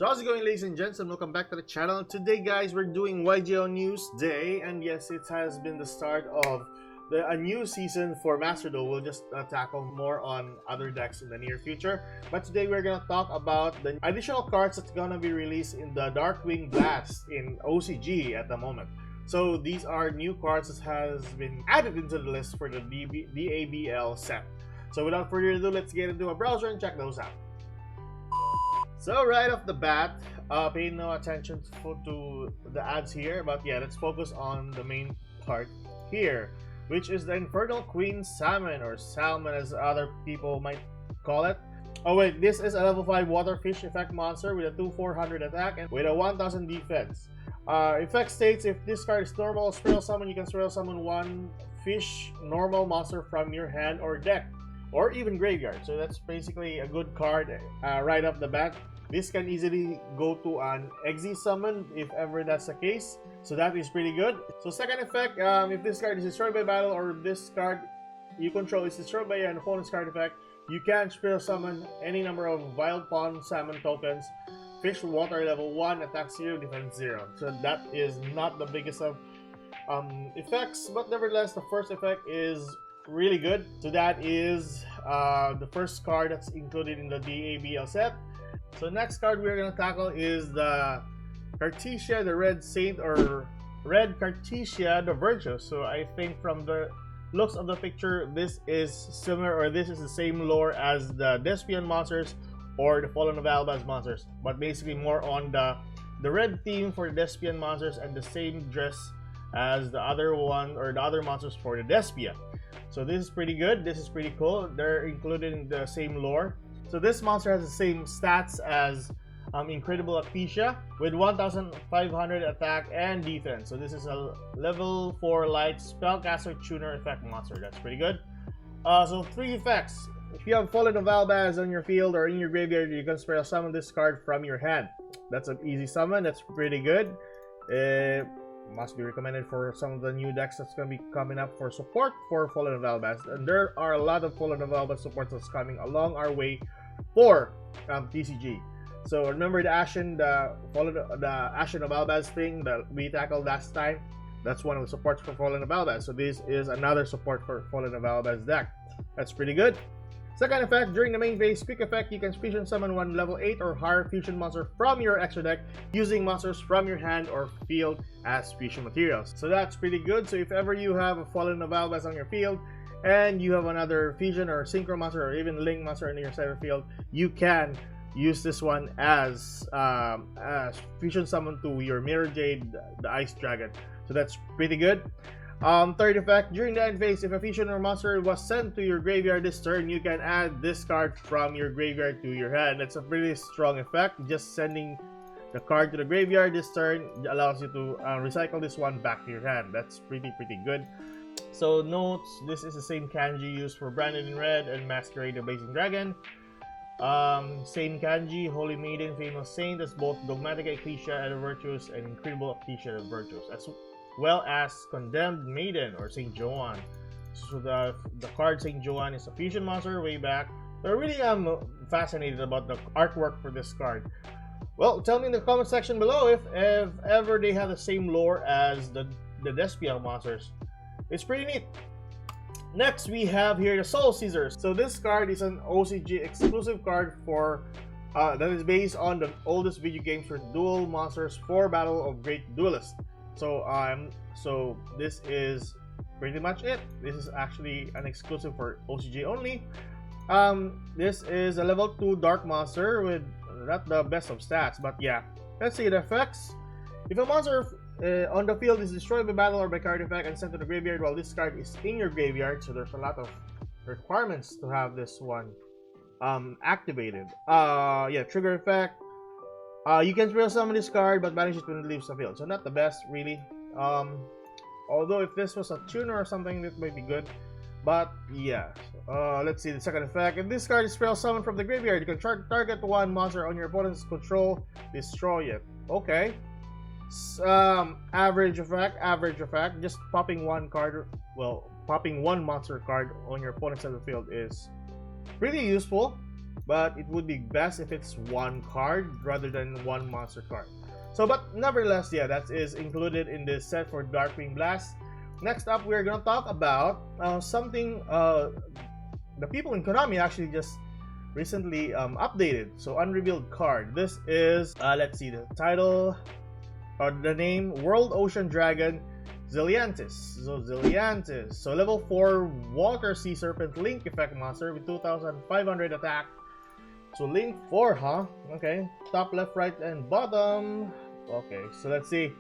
So how's it going, ladies and gents, and welcome back to the channel. Today guys, we're doing YugiOh News Day, and yes, it has been the start of a new season for Master Duel. We'll just tackle more on other decks in the near future, but today we're gonna talk about the additional cards that's gonna be released in the Darkwing Blast in OCG at the moment. So these are new cards that has been added into the list for the DABL set. So without further ado, let's get into a browser and check those out. So right off the bat, pay no attention to the ads here, but yeah, let's focus on the main part here, which is the Infernal Queen Salmon, or Salmon as other people might call it. Oh wait, this is a level 5 Waterfish effect monster with a 2,400 attack and with a 1,000 defense. Effect states, if this card is normal spell summon, you can spell summon one fish normal monster from your hand or deck, or even graveyard. So that's basically a good card right off the bat. This can easily go to an Exe summon if ever that's the case. So that is pretty good. So second effect, if this card is destroyed by battle or this card you control is destroyed by an opponent's card effect, you can spell summon any number of Wild Pond Salmon tokens. Fish water level 1, attack 0, defense 0. So that is not the biggest of effects, but nevertheless the first effect is really good. So that is the first card that's included in the DABL set. So next card we're gonna tackle is the Cartesia the Red Saint, or Red Cartesia the Virtuous. So I think from the looks of the picture, this is similar, or this is the same lore as the Despian monsters or the Fallen of Albaz monsters, but basically more on the red theme for the Despian monsters and the same dress as the other one, or the other monsters for the Despia. So this is pretty good. This is pretty cool. They're included in the same lore. So this monster has the same stats as Incredible Actesia with 1,500 attack and defense. So this is a level 4 light spellcaster tuner effect monster. That's pretty good. So 3 effects. If you have Fallen of Albaz on your field or in your graveyard, you can spell summon this card from your hand. That's an easy summon. That's pretty good. Must be recommended for some of the new decks that's going to be coming up for support for Fallen of Albaz. And there are a lot of Fallen of Albaz supports that's coming along our way for TCG. So remember the Ashen of Albaz thing that we tackled last time? That's one of the supports for Fallen of Albaz. So this is another support for Fallen of Albaz deck. That's pretty good. Second effect, during the main phase, quick effect, you can fusion summon one level 8 or higher fusion monster from your extra deck using monsters from your hand or field as fusion materials. So that's pretty good. So if ever you have a Fallen of Albaz on your field and you have another fusion or synchro monster or even link monster in your center field, you can use this one as fusion summon to your Mirror Jade, the Ice Dragon. So that's pretty good. Third effect, during the end phase, if a fusion or monster was sent to your graveyard this turn, you can add this card from your graveyard to your hand. That's a pretty strong effect. Just sending the card to the graveyard this turn allows you to recycle this one back to your hand. That's pretty good. So notes, this is the same kanji used for Branded in Red and Masquerade the Blazing Dragon. Same kanji, Holy Maiden, Famous Saint, as both Dogmatic Ecclesia the Virtuous and Incredible Ecclesia the Virtuous, as well as Condemned Maiden or Saint Joan. So the card Saint Joan is a fusion monster way back. So I really am fascinated about the artwork for this card. Well, tell me in the comment section below if ever they have the same lore as the Despia monsters. It's pretty neat. Next, we have here the Soul Caesars. So this card is an OCG exclusive card for that is based on the oldest video games for duel monsters for Battle of Great Duelists. So this is pretty much it. This is actually an exclusive for OCG only. This is a level 2 dark monster with not the best of stats, but yeah. Let's see the effects. If a monster on the field is destroyed by battle or by card effect and sent to the graveyard while this card is in your graveyard, so there's a lot of requirements to have this one activated. Yeah, trigger effect. You can spell summon this card but banish it when it leaves the field. So not the best really. Although if this was a tuner or something, that might be good. But yeah. Let's see the second effect. If this card is spell summoned from the graveyard, you can target one monster on your opponent's control, destroy it. Okay. Average effect. Just popping one card, well, popping one monster card on your opponent's side of the field is pretty useful. but it would be best if it's one card rather than one monster card. So, but nevertheless, yeah, that is included in this set for Darkwing Blast. Next up, we're gonna talk about something the people in Konami actually just recently updated. So, unrevealed card. This is let's see the title or the name: World Ocean Dragon Zilliantis. So level 4 Water Sea Serpent Link effect monster with 2,500 attack. So Link 4, huh? Okay. Top, left, right, and bottom. Okay, so let's see.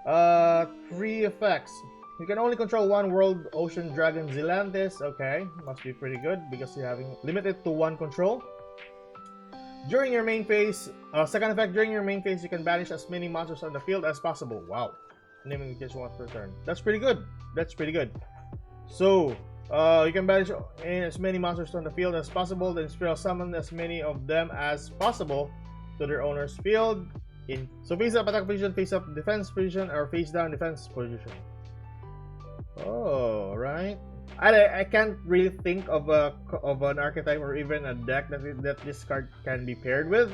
3 effects. You can only control one World Ocean Dragon Zilliantis. Okay, must be pretty good because you're having limited to one control. During your main phase, second effect, during your main phase, you can banish as many monsters on the field as possible. Wow. Naming in case once per turn. That's pretty good. That's pretty good. So, you can banish as many monsters on the field as possible, then spell summon as many of them as possible to their owner's field. So face up attack position, face up defense position, or face down defense position. Oh, right. I can't really think of an archetype or even a deck that this card can be paired with.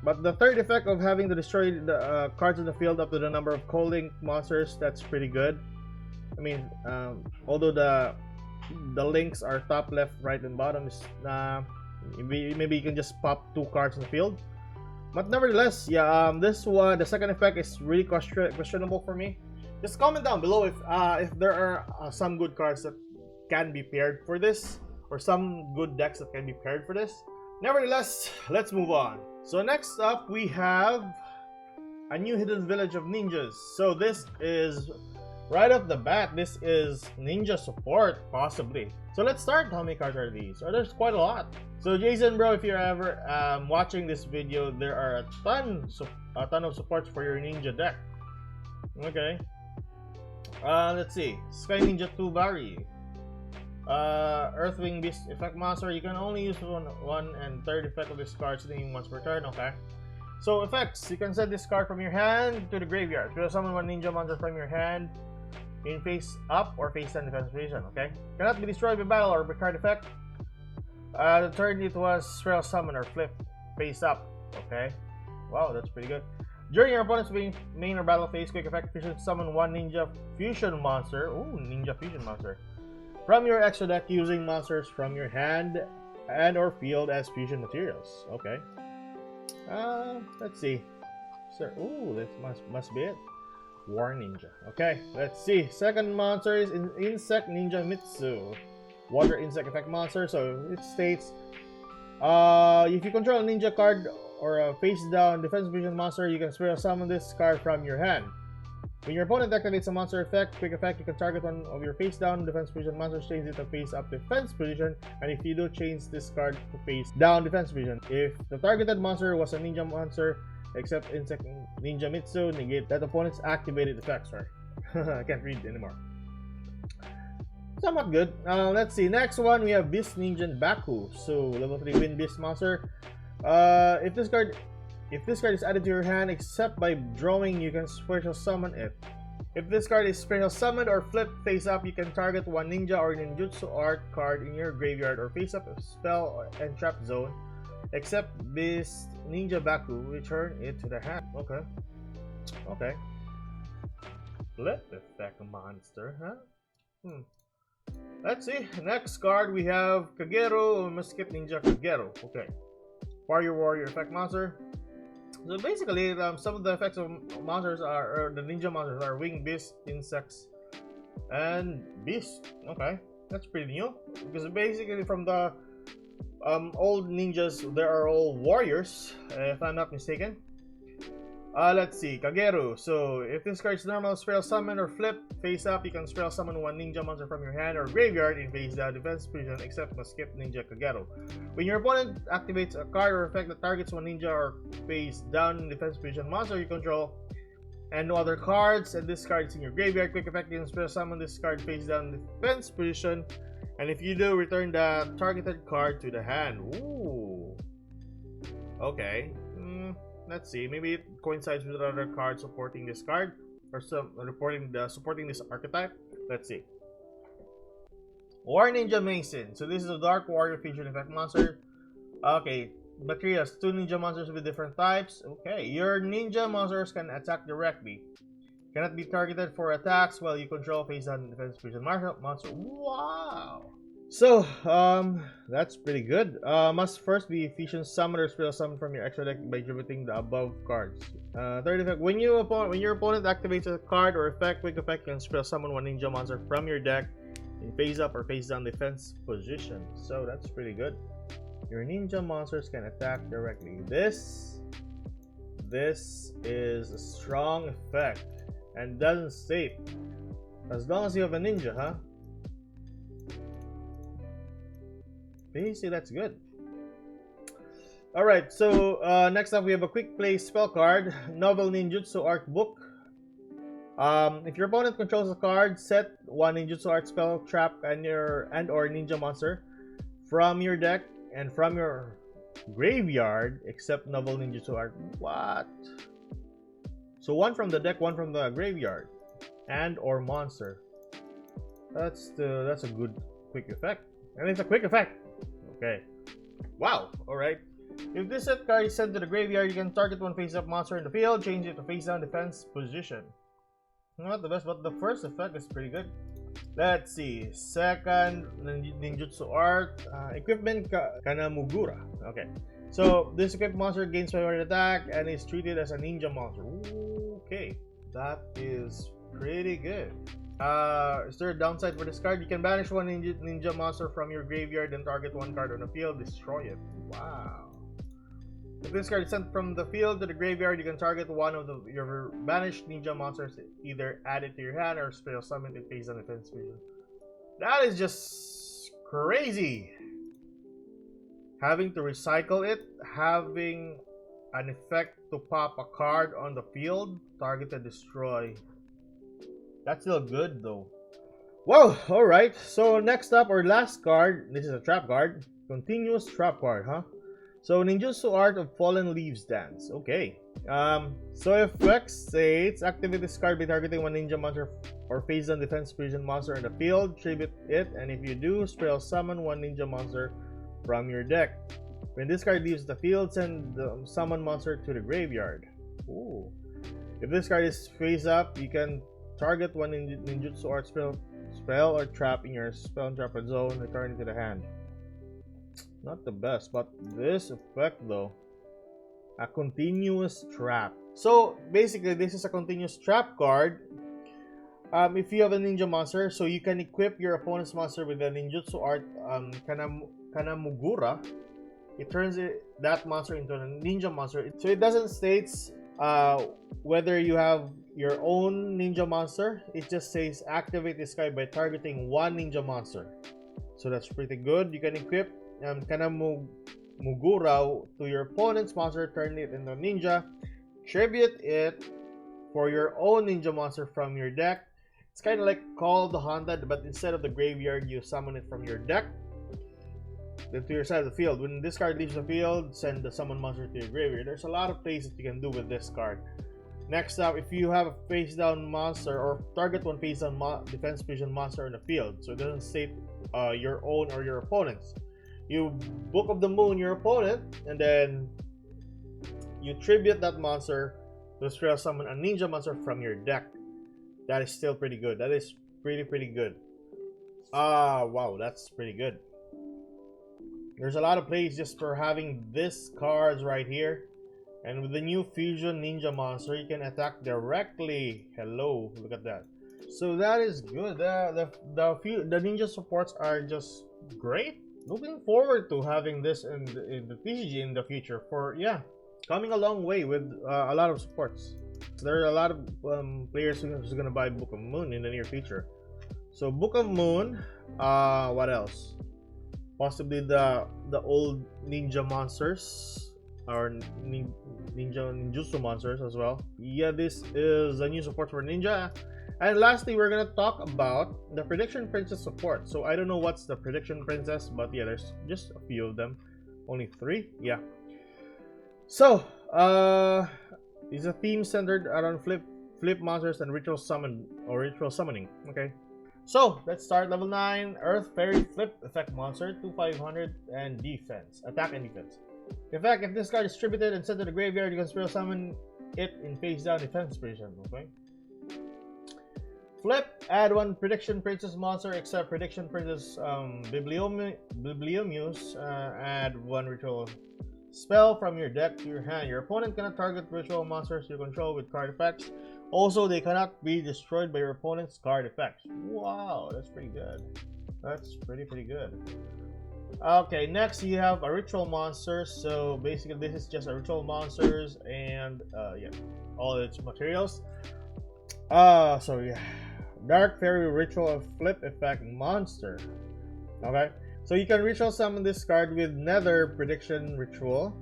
But the third effect of having to destroy the cards in the field up to the number of co-link monsters, that's pretty good. I mean, although the links are top, left, right, and bottom, is maybe you can just pop 2 cards in the field. But nevertheless, yeah, this one, the second effect is really questionable for me. Just comment down below if there are some good cards that can be paired for this, or some good decks that can be paired for this. Nevertheless, let's move on. So next up, we have a new hidden village of ninjas. So this is, right off the bat, this is ninja support, possibly. So let's start. How many cards are these? Oh, there's quite a lot. So Jason, bro, if you're ever watching this video, there are a ton of supports for your ninja deck. Okay. Let's see. Sky Ninja 2 Barry. Earthwing Beast effect monster. You can only use one and third effect of this card sitting once per turn. Okay. So effects. You can set this card from your hand to the graveyard. You will summon one ninja monster from your hand in face up or face down defense position. Okay. Cannot be destroyed by battle or by card effect. The turn it was spell summon or flip face up. Okay. Wow, that's pretty good. During your opponent's main or battle phase, quick effect, fusion summon one ninja fusion monster. Ooh, ninja fusion monster. From your extra deck using monsters from your hand and or field as fusion materials. Okay. Let's see. Sir, ooh, this must be it. War Ninja. Okay, let's see. Second monster is Insect Ninja Mitsu. Water insect effect monster. So it states, if you control a ninja card or a face down defense fusion monster, you can spell summon this card from your hand. When your opponent activates a monster effect, quick effect, you can target one of your face down defense position monsters, change it to face up defense position, and if you do, change this card to face down defense position. If the targeted monster was a ninja monster, except Insect Ninja Mitsu, negate that opponent's activated effects. Sorry, I can't read anymore. Somewhat good. Let's see. Next one, we have Beast Ninja Baku. So level 3 Wind Beast monster. If this card is added to your hand except by drawing, you can special summon it. If this card is special summoned or flipped face up, you can target one ninja or ninjutsu art card in your graveyard or face up a spell and trap zone except Beast Ninja Baku, return it to the hand. Okay. Okay. Flip effect monster, huh? Let's see. Next card we have Kagero Musket Ninja Kagero. Okay. Warrior effect monster. So basically, some of the effects of monsters are, or the ninja monsters are winged beasts, insects, and beasts. Okay, that's pretty new because basically from the old ninjas, they are all warriors, if I'm not mistaken. Let's see, Kagero. So if this card is normal, spell summon or flip face up, you can spell summon one ninja monster from your hand or graveyard in face down defense position, except must skip Ninja Kagero. When your opponent activates a card or effect that targets one ninja or face down defense position monster you control, and no other cards, and this card is in your graveyard, quick effect, you can spell summon this card face down defense position, and if you do, return the targeted card to the hand. Ooh. Okay. Let's see, maybe it coincides with other cards supporting this card or some supporting this archetype. Let's see. War Ninja Mason. So this is a Dark Warrior fusion effect monster. Okay, battery has 2 ninja monsters with different types. Okay, your ninja monsters can attack directly. Cannot be targeted for attacks while you control face down defense fusion monster. Wow. So, that's pretty good. Must first be fusion summon or spell summon from your extra deck by distributing the above cards. Third effect: when your opponent activates a card or effect, quick effect, you can spell summon one ninja monster from your deck in face up or face down defense position. So that's pretty good. Your ninja monsters can attack directly. This is a strong effect and doesn't state as long as you have a ninja, huh? Basically, that's good. Alright, so next up we have a quick play spell card, Novel Ninjutsu Art Book. If your opponent controls a card, set one ninjutsu art spell, trap, and or ninja monster from your deck and from your graveyard, except Novel Ninjutsu Art. What? So one from the deck, one from the graveyard, and or monster. That's a good quick effect, and it's a quick effect. Okay. Wow. All right. If this set card is sent to the graveyard, you can target one face-up monster in the field, change it to face-down defense position. Not the best, but the first effect is pretty good. Let's see. Second, ninjutsu art. Equipment Kanamugura. Okay. So, this equipped monster gains 500 attack and is treated as a ninja monster. Okay. That is pretty good. Is there a downside for this card? You can banish one ninja monster from your graveyard and target one card on the field, destroy it. Wow. If this card is sent from the field to the graveyard, you can target one of your banished ninja monsters, either add it to your hand or spell summon it based on defense vision. That is just crazy. Having to recycle it, having an effect to pop a card on the field, target and destroy. That's still good though. Whoa, alright. So next up, our last card, this is a trap card. Continuous trap card, huh? So Ninjutsu Art of Fallen Leaves Dance. Okay. So effect states activate this card by targeting one ninja monster or face down defense fusion monster in the field, tribute it, and if you do, spell summon one ninja monster from your deck. When this card leaves the field, send the summon monster to the graveyard. Ooh. If this card is face up, you can target one ninjutsu art spell or trap in your spell and trap zone, return it to the hand. Not the best, but this effect though, a continuous trap. So basically, this is a continuous trap card. If you have a ninja monster, so you can equip your opponent's monster with a ninjutsu art Kanamugura. It turns that monster into a ninja monster. So it doesn't state whether you have your own ninja monster. It just says activate this guy by targeting one ninja monster. So that's pretty good. You can equip Kanamugura to your opponent's monster, turn it into a ninja, tribute it for your own ninja monster from your deck. It's kind of like Call of the Haunted, but instead of the graveyard, you summon it from your deck to your side of the field. When this card leaves the field, send the summon monster to your graveyard. There's a lot of things that you can do with this card. Next up, if you have a face down monster or target one face down defense fusion monster in the field, so it doesn't state your own or your opponent's, you Book of the Moon your opponent, and then you tribute that monster to spell summon a ninja monster from your deck. That is still pretty good. That is pretty good. Wow, that's pretty good. There's a lot of plays just for having this cards right here. And with the new fusion ninja monster, you can attack directly. Hello, look at that. So that is good. The ninja supports are just great. Looking forward to having this in the TCG in the future. Coming a long way with a lot of supports. There are a lot of players who's gonna buy Book of Moon in the near future. So Book of Moon, what else? Possibly the old ninja monsters or ninjutsu monsters as well. Yeah, this is a new support for ninja. And lastly, we're gonna talk about the Prediction Princess support. So I don't know what's the Prediction Princess, but yeah, there's just a few of them. Only 3, yeah. So it's a theme centered around flip monsters and ritual summoning. Okay. So let's start. Level 9 Earth Fairy Flip Effect Monster, 2500 and defense, attack and defense. In fact, if this card is distributed and sent to the graveyard, you can spell summon it in face down defense position. Okay. Flip, add 1 Prediction Princess monster except Prediction Princess Bibliomuse. Add 1 ritual spell from your deck to your hand. Your opponent cannot target ritual monsters you control with card effects. Also, they cannot be destroyed by your opponent's card effects. Wow, that's pretty good. That's pretty good. Okay, next you have a ritual monster. So basically, this is just a ritual monsters and yeah, all its materials. So yeah, Dark Fairy Ritual Flip Effect Monster. Okay, so you can ritual summon this card with Nether Prediction Ritual.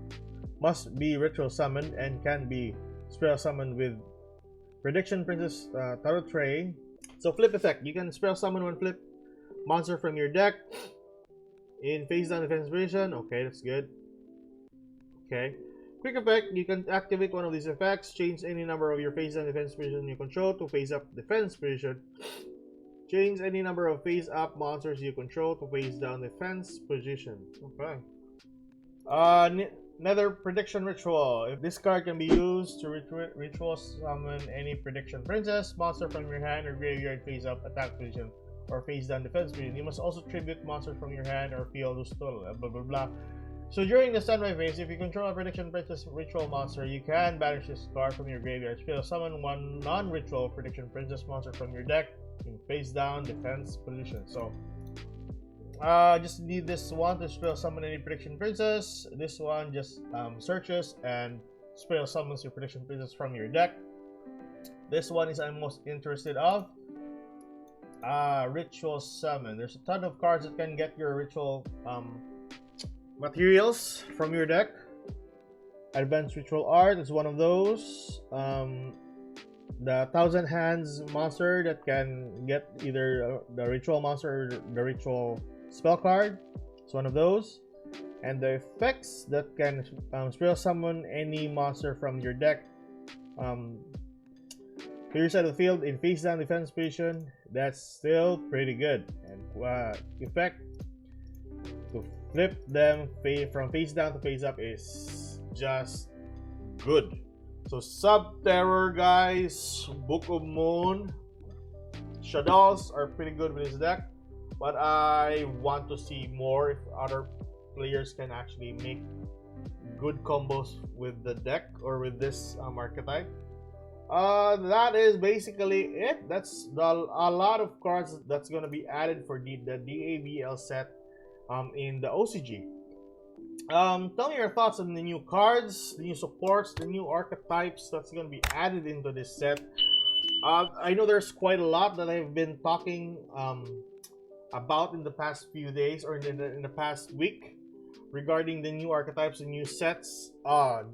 Must be ritual summoned and can be spell summoned with Prediction Princess Tarot Tray. So flip effect, you can spell summon 1 flip monster from your deck in face down defense position. Okay, that's good. Okay. Quick effect, you can activate one of these effects, change any number of your face down defense position you control to face up defense position. Change any number of face up monsters you control to face down defense position. Okay. Nether Prediction Ritual. If this card can be used to ritual summon any Prediction Princess monster from your hand or graveyard face up attack position or face down defense position. You must also tribute monsters from your hand or field to total. Blah blah blah. So during the standby phase, if you control a Prediction Princess ritual monster, you can banish this card from your graveyard. Spell summon 1 non-ritual Prediction Princess monster from your deck in face down defense position. So just need this one to spell summon any Prediction Princess. This one just searches and spell summons your Prediction Princess from your deck. This one is I'm most interested of. Ritual summon. There's a ton of cards that can get your ritual materials from your deck. Advanced Ritual Art is one of those. The 1000 Hands monster that can get either the ritual monster or the ritual spell card. It's one of those. And the effects that can spell summon any monster from your deck to your side of the field in face down defense position. That's still pretty good. And effect to flip them from face down to face up is just good. So Sub-Terror, guys, Book of Moon, Shadows are pretty good with this deck. But I want to see more if other players can actually make good combos with the deck or with this archetype. That is basically it. That's a lot of cards that's going to be added for the DABL set in the OCG. Tell me your thoughts on the new cards, the new supports, the new archetypes that's going to be added into this set. I know there's quite a lot that I've been talking about in the past few days or in the past week regarding the new archetypes and new sets.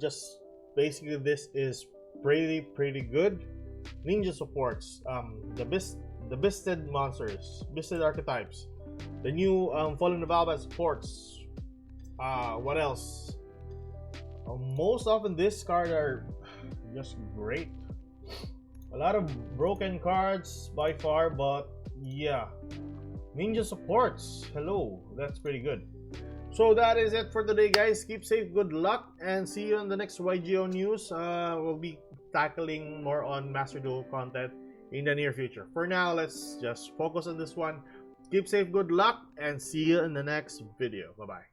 Just basically this is pretty good. Ninja supports, the Bisted monsters, Bisted archetypes, the new Fallen Valva supports. What else? Most often this card are just great. A lot of broken cards by far, but yeah. Ninja supports. Hello, that's pretty good. So that is it for today, guys. Keep safe, good luck, and see you on the next YugiOh news. We'll be tackling more on Master Duel content in the near future. For now, let's just focus on this one. Keep safe, good luck, and see you in the next video. Bye-bye.